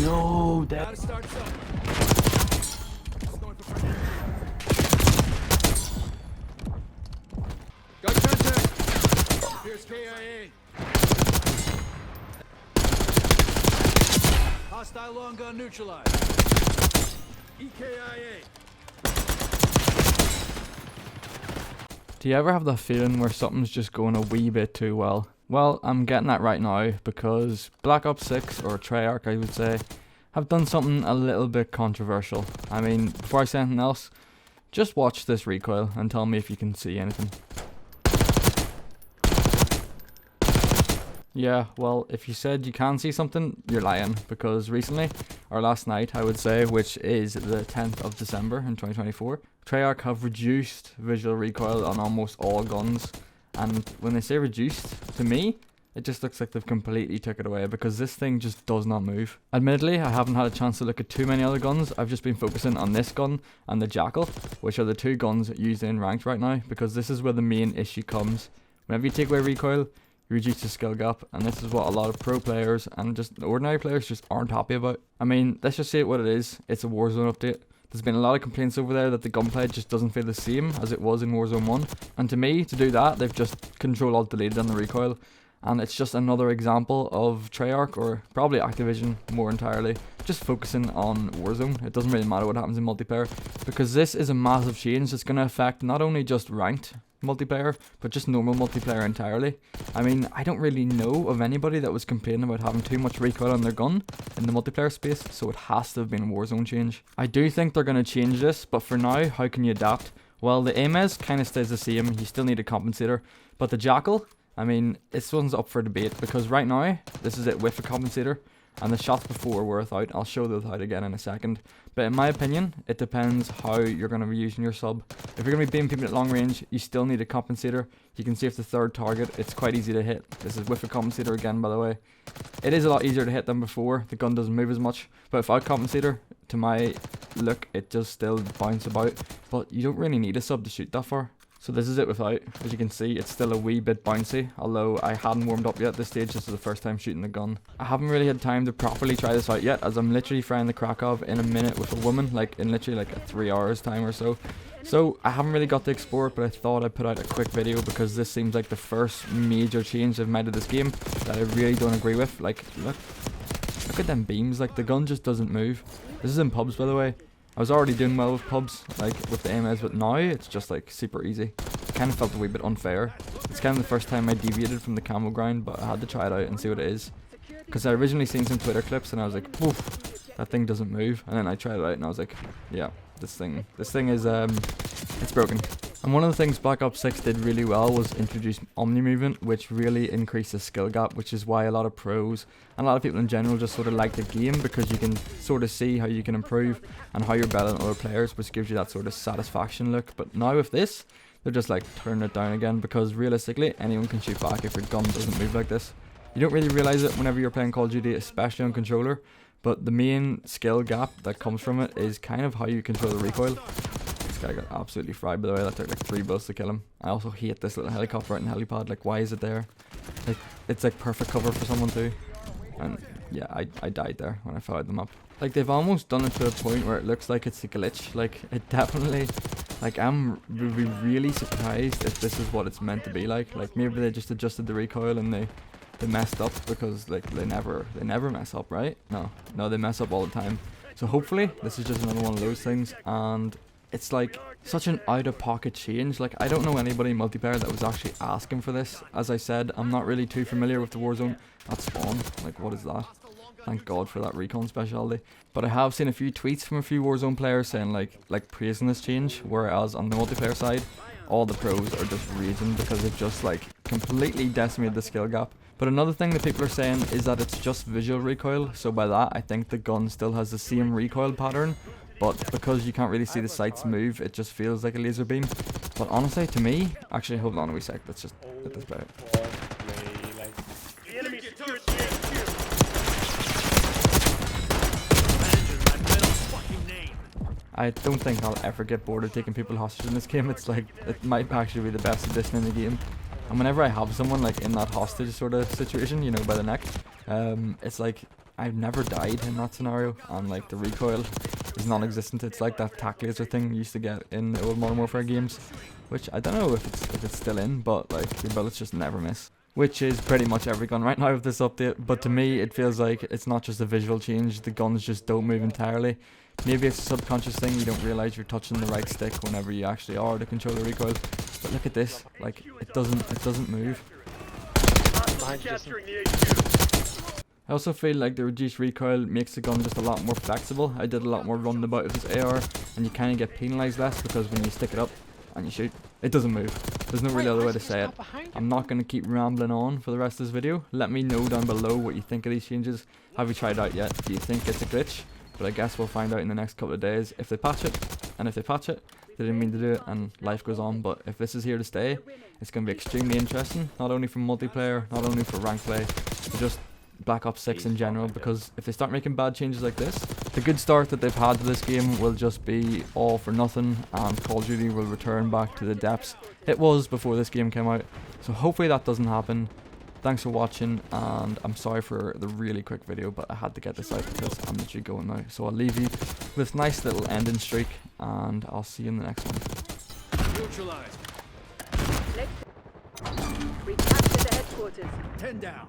No, that. Gotta start something. Got contact. Here's KIA. Hostile long gun neutralized. EKIA. Do you ever have that feeling where something's just going a wee bit too well? Well, I'm getting that right now because Black Ops 6, or Treyarch I would say, have done something a little bit controversial. I mean, before I say anything else, just watch this recoil and tell me if you can see anything. Yeah, well, if you said you can see something, you're lying, because recently, or last night I would say, which is the 10th of December in 2024, Treyarch have reduced visual recoil on almost all guns, and when they say reduced, to me, it just looks like they've completely took it away, because this thing just does not move. Admittedly, I haven't had a chance to look at too many other guns. I've just been focusing on this gun and the Jackal, which are the two guns used in ranked right now, because this is where the main issue comes. Whenever you take away recoil, you reduce the skill gap, and this is what a lot of pro players and just ordinary players just aren't happy about. I mean, let's just say it what it is. It's a Warzone update. There's been a lot of complaints over there that the gunplay just doesn't feel the same as it was in Warzone 1. And to me, to do that, they've just Control-Alt-Deleted on the recoil. And it's just another example of Treyarch, or probably Activision more entirely, just focusing on Warzone. It doesn't really matter what happens in multiplayer, because this is a massive change that's going to affect not only just ranked multiplayer, but just normal multiplayer entirely. I mean, I don't really know of anybody that was complaining about having too much recoil on their gun in the multiplayer space, so it has to have been a Warzone change. I do think they're going to change this, but for now, how can you adapt? Well, the AMS kind of stays the same. You still need a compensator, but the Jackal, I mean, this one's up for debate, because right now, this is it with a compensator, and the shots before were without. I'll show the without again in a second. But in my opinion, it depends how you're going to be using your sub. If you're going to be beaming people at long range, you still need a compensator. You can see if the third target, it's quite easy to hit. This is with a compensator again, by the way. It is a lot easier to hit than before. The gun doesn't move as much. But without compensator, to my look, it does still bounce about. But you don't really need a sub to shoot that far. So this is it without. As you can see, it's still a wee bit bouncy, although I hadn't warmed up yet at this stage. This is the first time shooting the gun. I haven't really had time to properly try this out yet, as I'm literally frying the crack of in a minute with a woman, like in literally like a 3 hours time or so. So I haven't really got to explore it, but I thought I'd put out a quick video because this seems like the first major change they've made to this game that I really don't agree with. Like, look at them beams, like the gun just doesn't move. This is in pubs, by the way. I was already doing well with pubs, like with the AMS, but now it's just like super easy. Kind of felt a wee bit unfair. It's kind of the first time I deviated from the camo grind, but I had to try it out and see what it is. Because I originally seen some Twitter clips and I was like, oof, that thing doesn't move. And then I tried it out and I was like, yeah, this thing is, it's broken. And one of the things Black Ops 6 did really well was introduce Omni Movement, which really increased the skill gap, which is why a lot of pros and a lot of people in general just sort of like the game, because you can sort of see how you can improve and how you're better than other players, which gives you that sort of satisfaction look. But now with this, they're just like turning it down again, because realistically, anyone can shoot back if your gun doesn't move like this. You don't really realize it whenever you're playing Call of Duty, especially on controller, but the main skill gap that comes from it is kind of how you control the recoil. This guy got absolutely fried, by the way. That took like 3 bullets to kill him. I also hate this little helicopter out in helipad. Like, why is it there? Like, it's like perfect cover for someone too. And yeah, I died there when I fired them up. Like, they've almost done it to a point where it looks like it's a glitch. Like, it definitely, like, I'm really surprised if this is what it's meant to be like. Like, maybe they just adjusted the recoil and they messed up, because like they never mess up, right? No, they mess up all the time. So hopefully this is just another one of those things, and it's like such an out-of-pocket change. Like, I don't know anybody in multiplayer that was actually asking for this. As I said, I'm not really too familiar with the Warzone. That's Spawn. Like, what is that? Thank God for that recon specialty. But I have seen a few tweets from a few Warzone players saying like praising this change, whereas on the multiplayer side, all the pros are just raging because it just like completely decimated the skill gap. But another thing that people are saying is that it's just visual recoil, so by that I think the gun still has the same recoil pattern, but because you can't really see the sights move, it just feels like a laser beam. But honestly, to me, actually, hold on a wee sec, let's just get this better. I don't think I'll ever get bored of taking people hostage in this game. It's like, it might actually be the best addition in the game. And whenever I have someone like in that hostage sort of situation, you know, by the neck, it's like, I've never died in that scenario, and like the recoil is non-existent. It's like that tack laser thing you used to get in the old Modern Warfare games, which I don't know if it's still in, but like the bullets just never miss. Which is pretty much every gun right now with this update, but to me it feels like it's not just a visual change, the guns just don't move entirely. Maybe it's a subconscious thing, you don't realise you're touching the right stick whenever you actually are to control the recoil. But look at this, like it doesn't move. I also feel like the reduced recoil makes the gun just a lot more flexible. I did a lot more running about with this AR, and you kind of get penalised less because when you stick it up and you shoot, it doesn't move. There's no really other way to say it. I'm not going to keep rambling on for the rest of this video. Let me know down below what you think of these changes. Have you tried it out yet? Do you think it's a glitch? But I guess we'll find out in the next couple of days if they patch it. And if they patch it, they didn't mean to do it and life goes on. But if this is here to stay, it's going to be extremely interesting. Not only for multiplayer, not only for rank play, but just Black Ops 6 in general, because if they start making bad changes like this, the good start that they've had to this game will just be all for nothing, and Call of Duty will return back to the depths it was before this game came out. So hopefully that doesn't happen. Thanks for watching, and I'm sorry for the really quick video, but I had to get this out because I'm literally going now. So I'll leave you with this nice little ending streak, and I'll see you in the next one. Neutralized. We captured the headquarters. 10 down.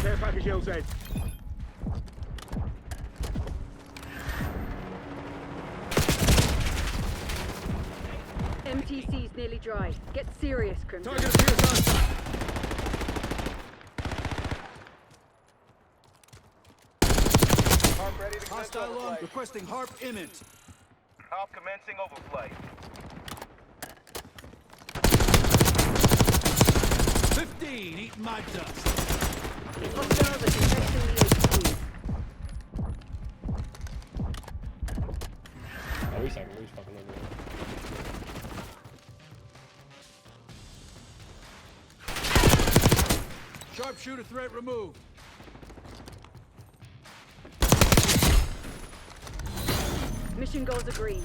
Care package LZ. MTC's nearly dry. Get serious, Crimson. Target appears on site. Harp ready to commence Hostile overflight. long requesting harp imminent. Harp commencing overflight. 15 eating my dust. Hostiles are contesting the HQ. I wish I could lose fucking over. Sharpshooter threat removed. Mission goals agreed.